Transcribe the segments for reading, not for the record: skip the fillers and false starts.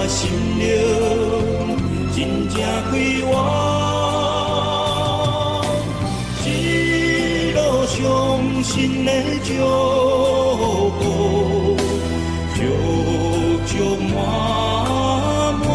心灵真正快活，一路上新的祝福，足足满满。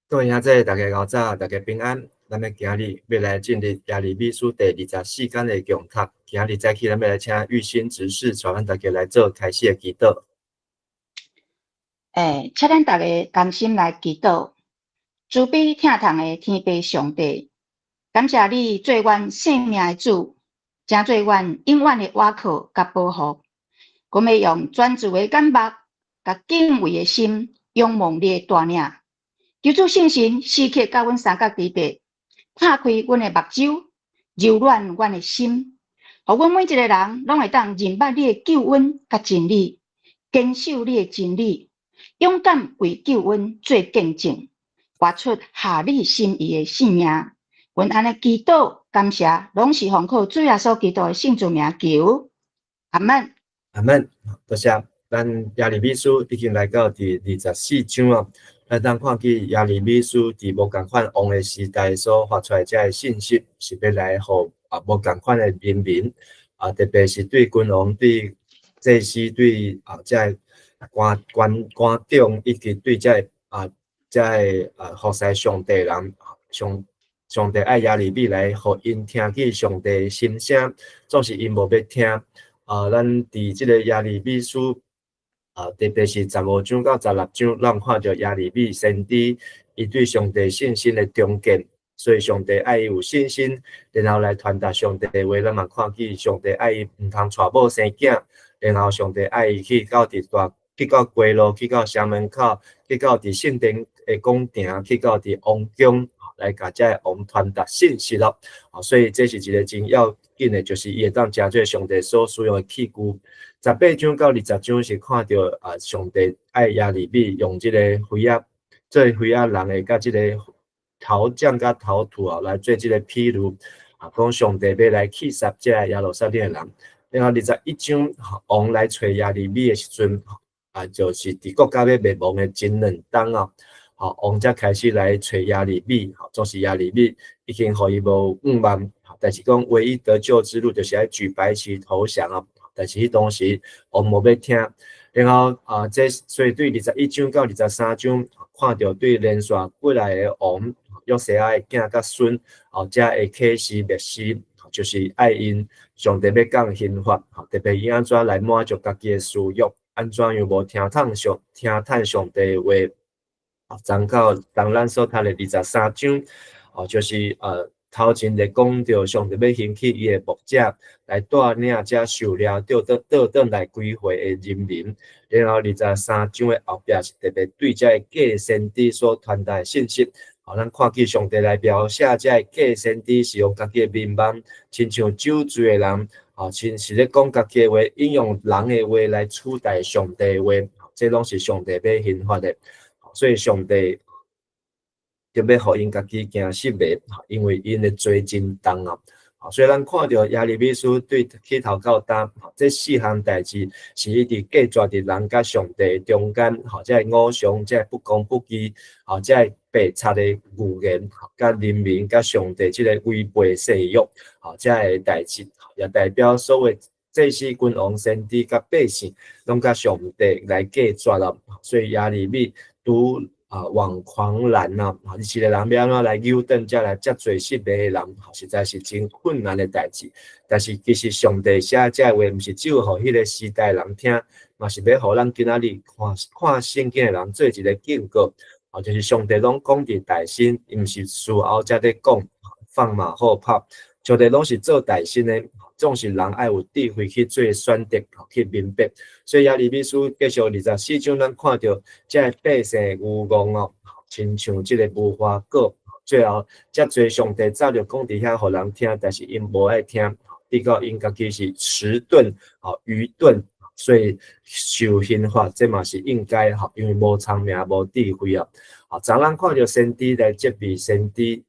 各位兄弟，大家好早，大家平安。咱们今日要来进入耶利米书第24天的讲读。今日早起，咱们来请玉兴执事带咱大家来做开始的祈祷。请咱大家甘心来祈祷。慈悲疼痛的天父上帝，感谢你做阮生命的主，正做阮永远的倚靠甲保护。我们用专注的眼目，甲敬畏的心，仰望你的大领。求主圣神时刻甲阮三角地白，拍开阮的目睭，柔软阮的心，互阮每一个人拢会当认捌你的救恩甲真理，坚守你的真理，勇敢为救恩做见证，活出合你心意的性命。阮安尼祈祷感谢，拢是奉靠主耶稣基督的圣主名求。阿门。阿门。多谢。咱耶利米书已经来到第24章啊。咱当看见耶利米书伫无共款王的时代所发出来这个信息，是要来互无共款的人民特别是对君王、对祭司、对这官长，以及对这服侍上帝人，上帝爱耶利米来，互因听见上帝的心声，总是因无要听。咱伫这个耶利米书。特别是15章到16章，咱看到耶利米先知伊对上帝信心的忠坚，所以上帝爱伊有信心，然后来传达上帝的话。咱嘛看见上帝爱伊唔通娶某生囝，然后上帝爱伊去到街路，去到城门口，去到伫圣殿的宫廷，去到伫王宫来甲这王传达信息咯。所以这是一个真要紧的，就是伊会当真做上帝所使用的器具。18章到20章是看到上帝爱耶利米用这个灰仔做灰仔人的，甲这个陶匠甲陶土来做这个譬如讲上帝要来去杀这个耶路撒冷的人。然后21章王来找耶利米的时阵就是伫国家要灭亡的前2冬王才开始来找耶利米，总是耶利米已经互伊无望，但是讲唯一得救之路就是要举白旗投降但是迄当时王无要听，然后所以对21章到23章看到对连续过来的王约西亚的囝甲孙才会启示灭世，就是爱因上帝要降刑罚，特别伊安怎来满足家己的私欲，安怎样无听探上帝的话。当咱所读的23章就是头前咧讲到上帝要兴起伊的牧者来带领这受了倒转来归回的人民，然后23章的后壁是特别对这假先知所传达的信息。咱看见上帝来描写这假先知是用家己的面貌，亲像酒醉的人，亲是咧讲家己的话，引用人的话来取代上帝的话，这拢是上帝要刑罚的。所以上帝特别互因家己惊失迷，因为因的罪真重所以咱看到耶利米书对起头到尾，这4项代志是一直隔绝伫人甲上帝中间，这五常，这不公不义，这白贼的语言，甲人民甲上帝这个违背誓约，这个代志也代表所有祭司、君王、先知甲百姓，拢甲上帝来隔绝了。所以耶利米拄往狂澜一个人要安怎来扭转，才来遮侪失迷的人，实在是真困难的代志。但是其实上帝写这话，毋是只有互迄个时代人听，嘛是要互咱今仔日看圣经的人做一个警告。就是上帝拢讲伫大心，伊毋是事后才咧讲放马后炮。上帝拢是做大心的，总是人爱有智慧去做选择，去明白。所以耶利米书继续24章，咱看到这百姓愚妄亲像这个无花果，最后遮侪上帝早就讲伫遐互人听，但是因无爱听，知道因家己是迟钝愚钝，所以受刑罚这嘛是应该因为无聪明无智慧昨咱看到先知来责备先知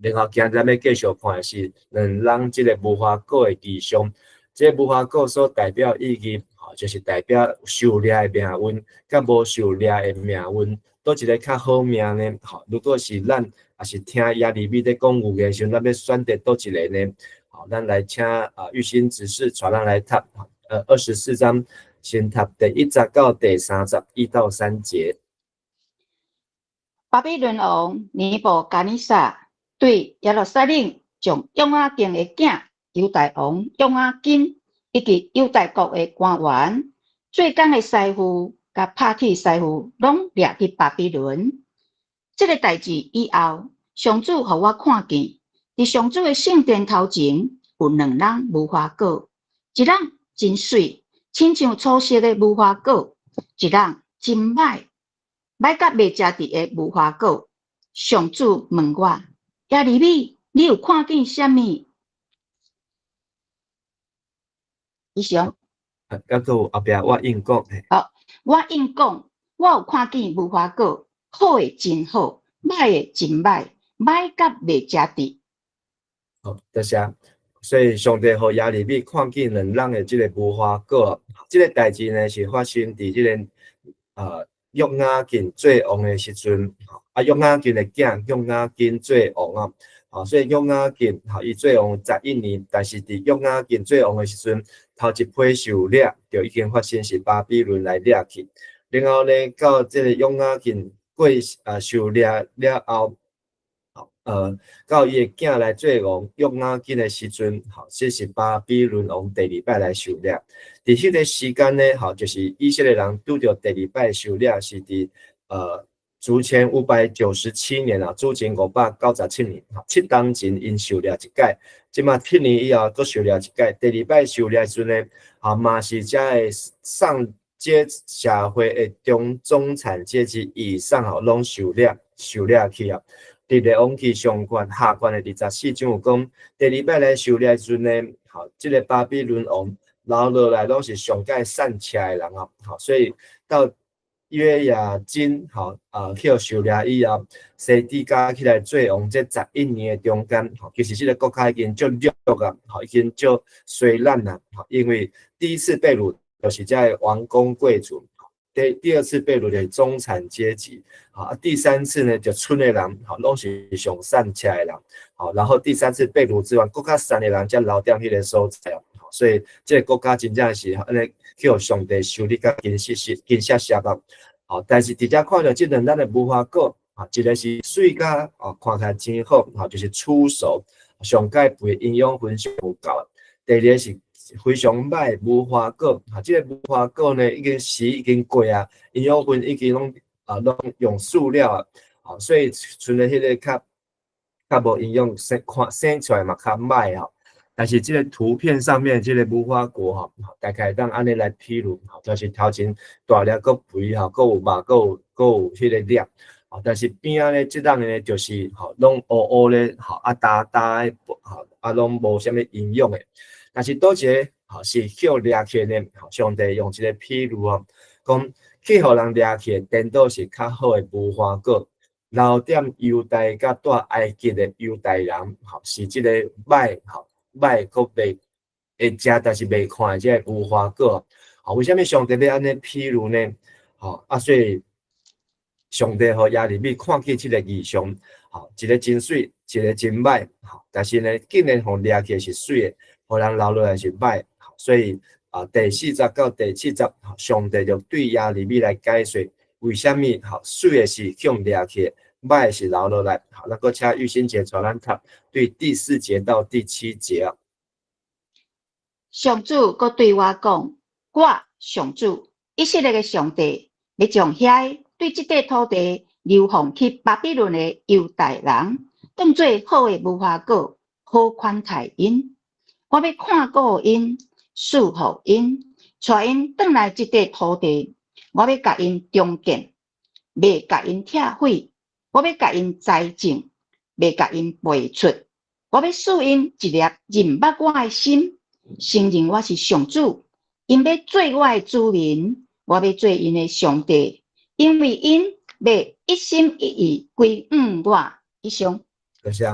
然后今日咱要继续看的是两人这个无花果的异象。这个无花果所代表意义就是代表受掠的命运，甲无受掠的命运，倒一个较好命呢？如果是咱也是听亚利米在讲有的时候，咱要选择倒一个呢？咱来请玉心执事带咱来读24章，先读第1节到第31到3节。巴比伦王尼布甲尼撒对耶路撒冷将约雅敬的囝犹大王约雅斤以及犹大国的官员、做工的师傅甲拍铁师傅，拢掠去巴比伦。这个代志以后，上主互我看见，伫上主的圣殿头前有两人无花果，一人真水，亲像初熟的无花果；一人真歹，歹甲未食得的无花果。上主问我：亚利米，你有看见什么？以上。还有后壁我应讲。我应讲，我有看见无花果，好的真好，歹的真歹，歹甲未食得。多谢。所以上帝和亚利米看见两人的这个无花果，这个代志呢是发生伫这个约雅斤做王的时阵，约雅斤的囝约雅斤做王所以约雅斤伊做王11年，但是伫约雅斤做王的时阵，头一批受掠就已经发生是巴比伦来掠去，然后呢到这个约雅斤过受掠了后。到伊的囝来做王约雅斤的时阵，这是巴比伦王第2摆来受掠。伫迄个时间呢，就是以色列人拄着第2摆受掠，是伫主前597年主前597年，7当前因受掠一届，即马7年以后佫受掠一届。第2摆受掠时阵呢，嘛是遮的上阶社会的中产阶级以上拢受掠去伫列王记上卷下卷的24章有讲，第2摆来受掠时阵呢，这个巴比伦王留落来拢是上界善车的人所以到约雅斤去受掠以后，西底家起来做王这11年的中间，其实这个国家已经足弱已经足衰烂因为第一次被掳就是在王公贵族。第二次被掳的中产阶级，第3次呢就村的人，拢是上善车的人，然后第3次被掳之后，更较善的人才留在迄个所在，所以这个国家真正是安尼叫上帝修理甲建设但是直接看到这两咱的无花果，一个是水甲看起来真好，就是初熟，上界肥营养分上有够；第二个是非常歹无花果，这个无花果呢，已经过营养分已经拢用塑料所以剩的迄个较无营养，生出来嘛较歹但是这个图片上面这个无花果大概当安尼来披露就是头前大粒个肥佫有肉佫有迄个粒但是边仔咧这档呢就是拢乌乌咧焦焦的拢无啥物营养的。但是倒一个是叫掠去呢，上帝用一个譬如讲去互人掠去，颠倒是较好的无花果。留点犹大甲带埃及的犹大人，是这个歹佫袂会食，但是袂看这个无花果。为什么上帝要安尼譬如呢？所以上帝和亚利米看见这个异象，一个真水，一个真歹，但是呢，竟然互掠去是水的。互人留落来是歹，所以第4节到第7节，上帝就对亚利米来解说，为什么水的是向掠去，歹的是留落来。那个请玉心姐带咱读对第4节到第7节上主佫对我讲，我上主以色列的上帝要将遐对这块土地流放去巴比伦的犹大人，当作好的无花果，好款待因。我要看顾因，赐福因，带因转来这块土地。我要甲因重建，袂甲因拆毁。我要甲因栽种，袂甲因背出。我要赐因一粒认捌我的心，承认我是上主，因要做我的主人，我要做因的上帝，因为因要一心一意归我。以上。就是，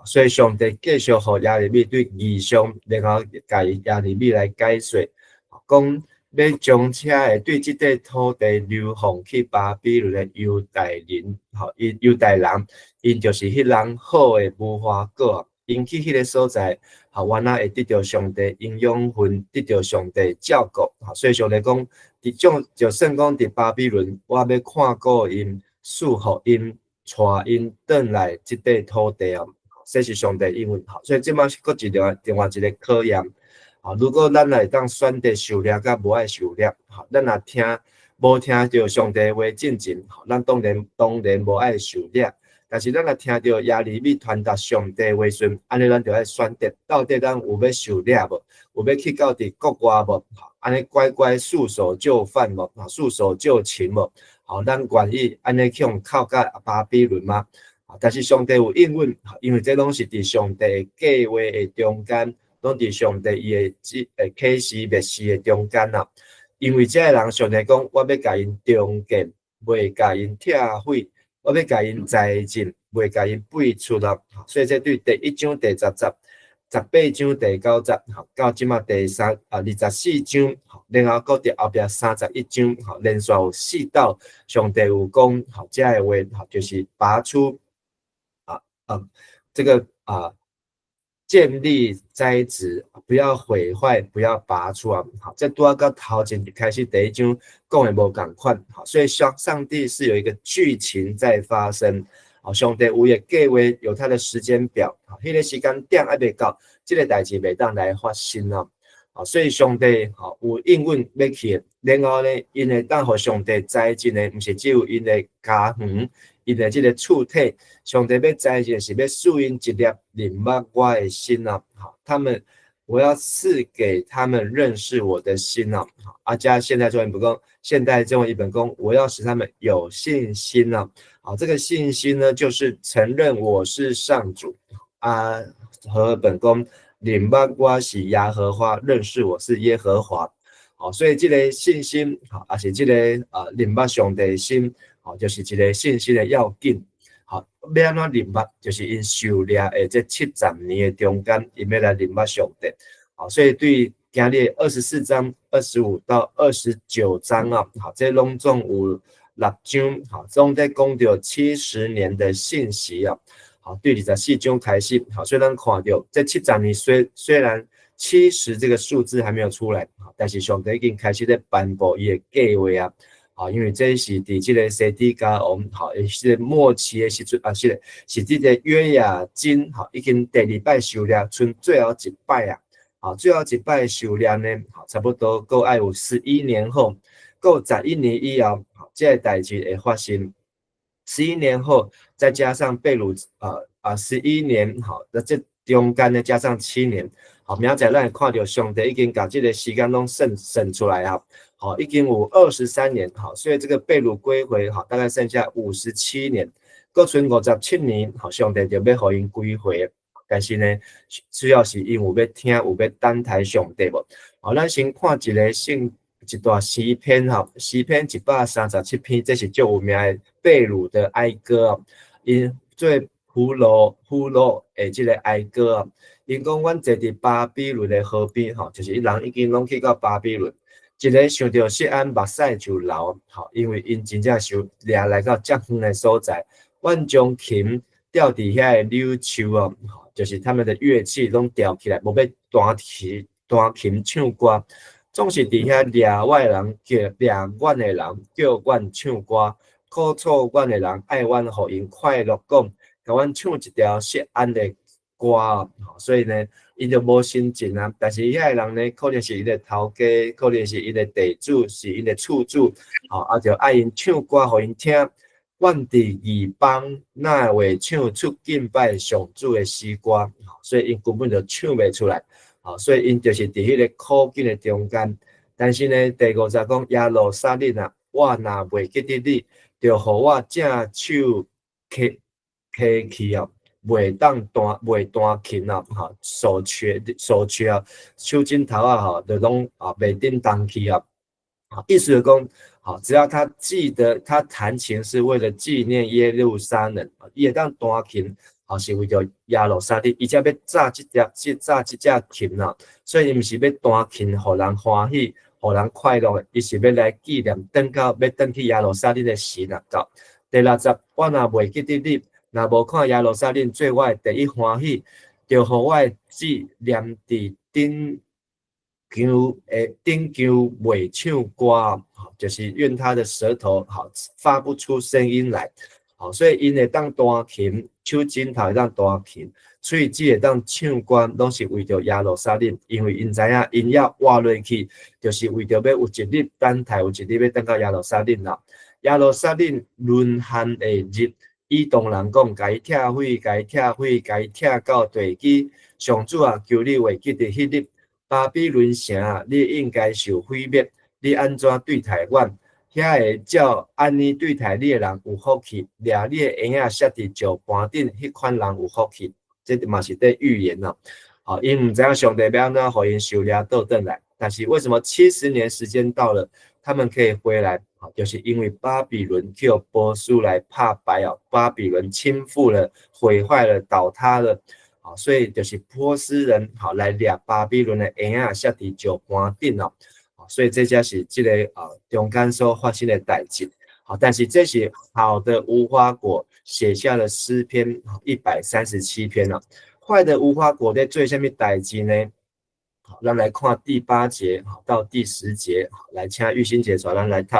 所以上帝继续互亚利米对异象，然后甲亚利米来解说，讲要将车的对即块土地流放去巴比伦的犹太人，犹太人，因就是迄人好的无花果，因去迄个所在，原来会得到上帝因养分，得到上帝照顾，所以上帝讲，伫种就算讲伫巴比伦，我要看顾因，祝福因。带因转来即块土地啊，这是上帝应允。所以即摆是搁另外一个考验。如果咱来当选择受掠，甲无爱受掠，咱若无听到上帝话进前，咱当然无爱受掠。但是咱若听到亚利米传达上帝话时，安尼咱就爱选择，到底咱有要受掠无？有要去到伫国外无？安尼乖乖束手就范无？束手就擒无？咱愿意安尼去靠甲巴比伦吗？但是上帝有应允，因为这拢是伫上帝计划的中间，拢伫上帝伊的启示密示的中间啦。因为这个人，上帝讲，我要甲因重建，袂甲因拆毁，我要甲因栽种，袂甲因背出啦。所以这对第1章第10节。18章第9节，到即马第24章，然后搁伫后壁31章，连续有4道，上帝有讲，这个话，就是拔出这个建立栽植，不要毁坏，不要拔出啊！这拄啊到头前一开始第1章讲的无共款，所以上帝是有一个剧情在发生。上帝有嘅计划，有他的时间表，迄个时间点还未到，这个代志未当来发生啊！所以上帝有应允要去，然后呢，因会当互上帝栽种的，毋是只有因的家园，因的这个躯体，上帝要栽种是要赐因一粒灵捌我的心啊！我要赐给他们认识我的心啊！加现代中文不讲，现代中文译本讲，我要使他们有信心啊！这个信心呢，就是承认我是上主和本宫灵捌我是耶和华，认识我是耶和华。所以这个信心也是这个灵捌上帝的心，就是一个信心的要紧。要安怎灵捌，就是因受掠的这70年的中间，因要来灵捌上帝。所以对今日24章25到29章啊，这拢总有6章，总在讲到70年的信息啊。对24章开始，所以咱看到这70年虽然70这个数字还没有出来，但是上帝已经开始在颁布伊的计划啊。因为这是伫这个西底家王，是末期的时阵是这个约雅斤，已经第2摆受掠，剩最后一摆啊，最后一摆受掠呢，差不多够爱有11年后，够11年以后，这个代志会发生。11年后，再加上被掳11年，那这中间呢加上7年，明仔咱会看到上帝已经把这个时间拢省出来啊。已经有23年，所以这个被掳归回，大概剩下57年，搁剩57年，上帝就要互因归回。但是呢，主要是因有要听，有要等待上帝无。咱先看一段诗篇，诗篇137篇，这是最有名的被掳的哀歌，因做俘虏的这个哀歌，因讲阮坐伫巴比伦的河边，就是人已经拢去到巴比伦。一个想到锡安目屎就流，因为因真正受掠来到遮远的所在，阮将琴吊伫遐的柳树就是他们的乐器拢吊起来，无要弹琴唱歌，总是伫遐掠我的人掠阮的人，叫阮唱歌，苦楚阮的人爱阮，互因快乐讲，甲阮唱一条锡安的歌，所以呢。伊就无心情啊，但是遐个人呢，可能是伊的头家，可能是伊的地主，是伊的厝主，就爱因唱歌互因听。阮伫异邦，哪会唱出敬拜上主的诗歌？所以因根本就唱袂出来。所以因就是伫迄个苦境的中间。但是呢，第5节讲耶路撒冷啊，我若袂记得你，就互我正手起去袂单轻啊，哈，手缺手指头啊，哈，就拢袂振动去啊。意思就讲，好，只要他记得他弹琴是为了纪念耶路撒冷，伊会当弹琴，好是为着耶路撒冷，伊才要炸这只琴啊，所以伊毋是要弹琴，互人欢喜，互人快乐的，伊是要来纪念要登去耶路撒冷的时啊到。第60，我若袂记得你，若无看耶路撒冷做我的第一欢喜，就互我的志念伫顶袂唱歌，就是愿他的舌头发不出声音来，所以因会当弹琴，手指头会当弹琴，喙齿会当唱歌，拢是为着耶路撒冷，因为因知影因要活落去，就是为着要有一日等待，有一日要登到耶路撒冷啦。耶路撒冷沦陷的日，以东人讲，甲伊拆拆到地基，上主啊，求你会记得迄日。巴比伦城啊，你应该受毁灭，你安怎对待阮？遐个照安尼对待你的人有福气，掠你的婴仔摔伫石盘顶，迄款人有福气。这嘛是在预言呐。好，因毋知影上帝要安怎互因受掠倒转来，但是为什么70年时间到了，他们可以回来？就是因为巴比伦叫波斯来拍败啊，巴比伦倾覆了，毁坏了，倒塌了。所以就是波斯人来掠巴比伦的婴仔摔伫石盘顶哦，所以这才是这个中间所发生的代志。但是这是好的无花果写下了诗篇137篇啊，坏的无花果在做什么代志呢？咱来看第8节到第10节，来请玉欣姐带咱来读。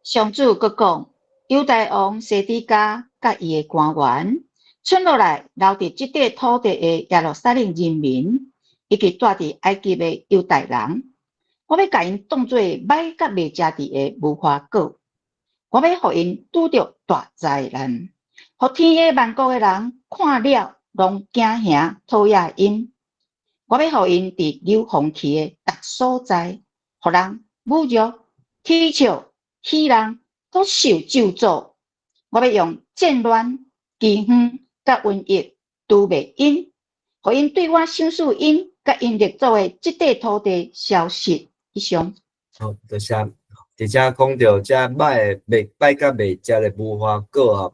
上主阁讲，犹大王西底家甲伊的官员。剩落来留伫即块土地的耶路撒冷人民，以及住伫埃及的犹大人，我要甲因当作歹甲未食伫的无花果，我要互因拄着大灾难，互天下万国的人看了拢惊吓讨厌因。我要互因伫流风气的逐所在，互人侮辱、踢笑、戏人都受咒诅。我要用战乱、饥荒。甲瘟疫拄袂因，互因对我想使因甲因列祖的即块土地消失以上。好，多谢。伫遮讲到遮歹甲袂食的无花果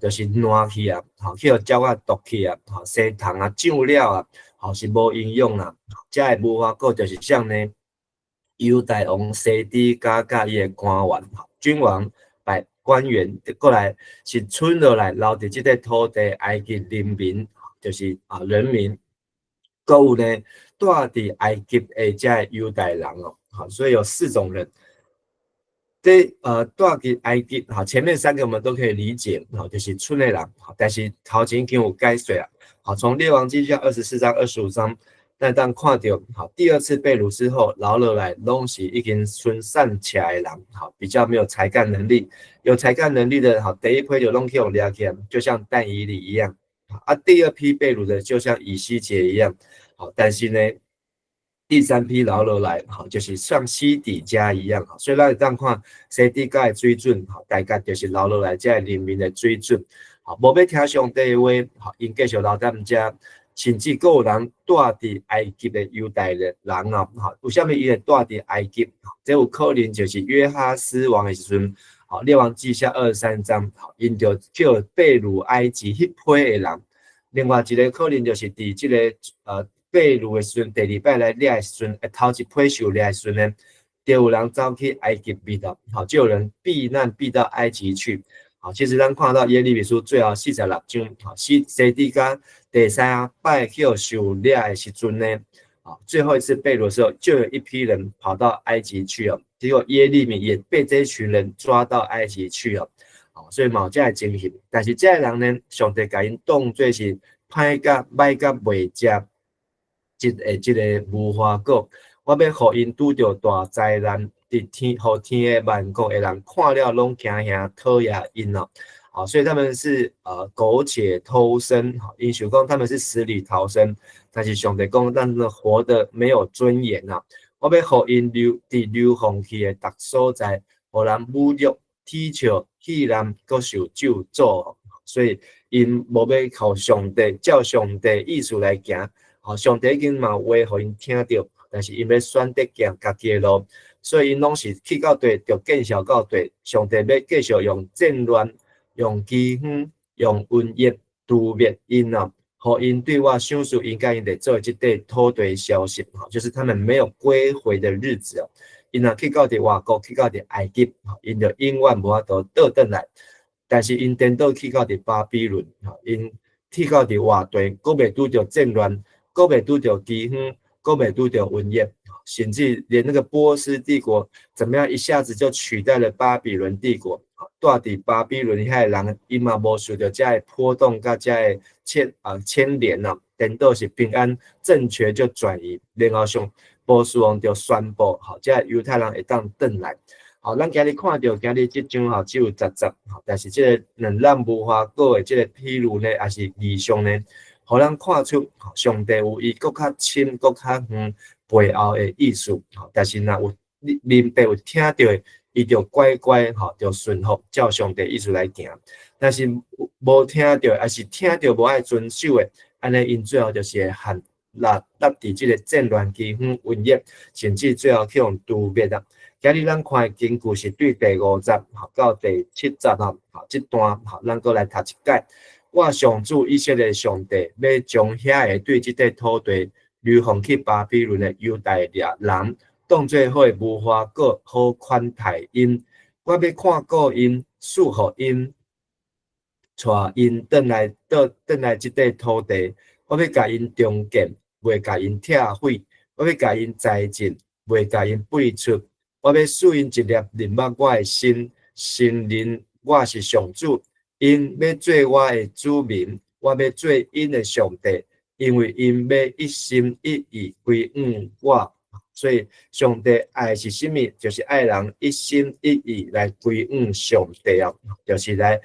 就是烂去啊，去互鸟仔毒去啊，生虫啊、酱料啊，是无营养啦。遮的无花果就是像呢，犹大王西底家甲伊的官员、君王。官员过来是剩落来留伫即块土地埃及人民，就是人民，搁有呢住伫埃及的遮犹大人哦，所以有4种人。这住伫埃及前面3个我们都可以理解，就是剩的人，但是头前已经有解说啊，从列王记下24章、25章。咱当看到，第2次被掳之后，留落来拢是已经分散起来的人，比较没有才干能力。有才干能力的，第一批就拢去用掠去，就像但以理一样。第2批被掳的就像以西结一样。但是呢，第3批留落来，就是像西底家一样。所以咱当看西底家的水准，大概就是留落来这人民的水准。无要听上帝的话，因继续留在咱遮。甚至还有人住伫埃及的犹大人为什么伊会住伫埃及？这有可能就是约哈斯王的时阵，列王记下23章，因就叫被掳埃及迄批的人。另外一个可能就是伫这个被掳的时阵，第2摆来掠的时阵，头一批受掠的时阵呢，就有人走去埃及避难，就有人避难避到埃及去。其实咱看到耶利米书最后46章，西底家第3摆去受掠的时阵呢，最后一次被掳的时候，就有一批人跑到埃及去哦。结果耶利米也被这群人抓到埃及去哦。所以有这个情形，但是这个人呢，上帝把因当作是歹甲袂食这个无花果，我要互因拄着大灾难。互天的万国的人看了拢惊吓讨厌因哦，所以他们是苟且偷生，因想讲他们是死里逃生，但是上帝讲咱活得没有尊严呐，我要互因流放去的逐所在，互人侮辱、踢笑、戏人，搁受咒诅，所以因无要靠上帝照上帝意思来行，上帝已经嘛话互因听到，但是因要选择行家己的路，所以因拢是去到地就见效到地，上帝要继续用战乱、用饥荒、用瘟疫毒灭因啊。互因对我想述因甲因得做这块土地消息，就是他们没有归回的日子哦。因若去到伫外国，去到伫埃及，因就永远无法度倒转来。但是因颠倒去到伫巴比伦，因去到伫外地，阁未拄着战乱，阁未拄着饥荒，阁未拄着瘟疫，甚至连那个波斯帝国怎么样一下子就取代了巴比伦帝国。住伫巴比伦遐的人，伊嘛无受到遮个波动，甲遮个牵连啊，颠倒是平安政权就转移，然后上波斯王就宣布，遮犹太人会当转来。咱今日看到今日即张只有10集，但是即个两咱无花果的即个披露呢，也是异象呢，互咱看出上帝有伊搁较深、搁较远背后的意思。但是若有明白有听到的，伊就乖乖就顺服照上帝意思来行。但是无听到，还是听到无爱遵守的，安尼因最后就是会陷落伫即个战乱、饥荒、瘟疫，甚至最后去用毒灭啊。今日咱看的经句是对第50到第70这段咱搁来读一解。我上主以色列上帝要将遐个对即块土地流放去巴比伦的犹大人，当做好无花果，好款待因。我要看顾因，赐福因，带因转来即块土地。我要甲因重建，袂甲因拆毁；我要甲因栽种，袂甲因背出。我要使因一粒认捌我的心，承认我是上主。因要做我的子民，我要做因的上帝，因为因要一心一意归向我。所以上帝爱是什么？就是爱人一心一意来归向上帝啊，就是来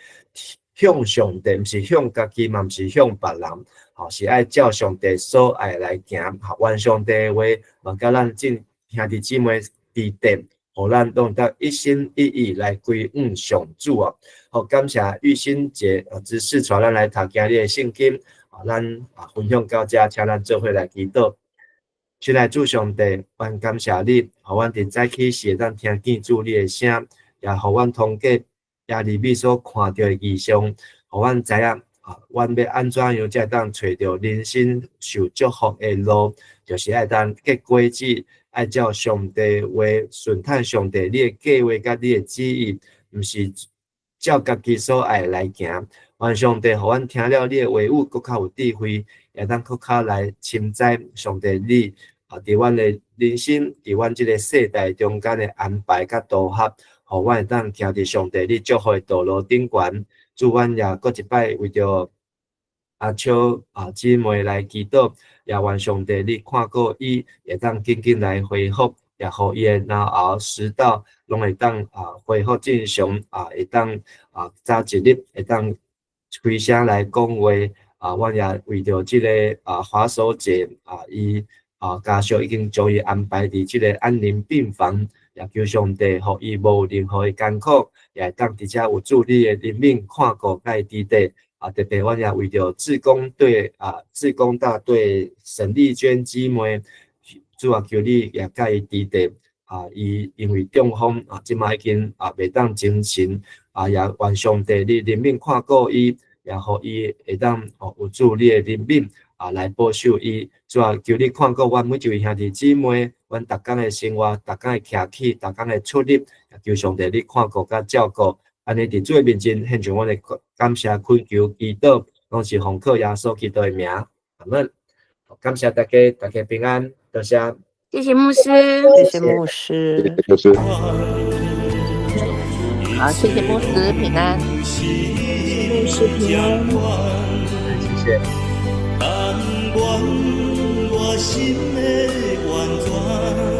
向上帝，不是向家己，嘛不是向别人，是爱照上帝所爱来行。愿上帝的话，嘛甲咱众兄弟姊妹指点，互咱拢得一心一意来归向上主啊！好，感谢玉心姐执事带咱来读今日的圣经，咱分享到这，请咱做伙来祈祷。亲爱主上帝，愿感谢你，互阮伫早起时咱听见主你的声，也互阮通过亚利米所看到的异象，互阮知影阮要安怎样才当找到人生受祝福的路，就是爱当结果子，爱照上帝话顺探上帝你的计划甲你的旨意，毋是照家己所爱来行。愿上帝互阮听了你的话语，搁较有智慧，也当搁较来深知上帝你伫阮的人生，伫阮即个世代中间的安排甲导合，互阮会当行伫上帝你祝福的道路顶悬。祝阮也搁一摆为着阿秋姊妹来祈祷，也愿上帝你看顾伊，会当紧紧来恢复，也互伊的脑后食道拢会当恢复正常，会当早一日会当开声来讲话，阮也为着即个华守节伊。家属已经将伊安排伫即个安宁病房，也求上帝互伊无任何的艰苦，也当伫遮有助你的人民看顾甲伊支持。特别阮也为着志工大队沈丽娟姊妹，主要求你也甲伊支持。伊因为中风即马已经袂当精神，也愿上帝你人民看顾伊，也互伊会当有助你的人民。来保守伊，主要求你看顾阮每一位兄弟姊妹，阮逐工的生活、逐工的徛起、逐工的出入，求上帝你看顾甲照顾，安尼伫主的面前献上阮的感谢、恳求、祈祷，拢是奉靠耶稣基督的名，阿门。感谢大家，大家平安，多谢。谢谢牧师，谢谢牧师，牧师。好，谢谢牧师平安，牧师平安，谢谢。但愿我心的完全。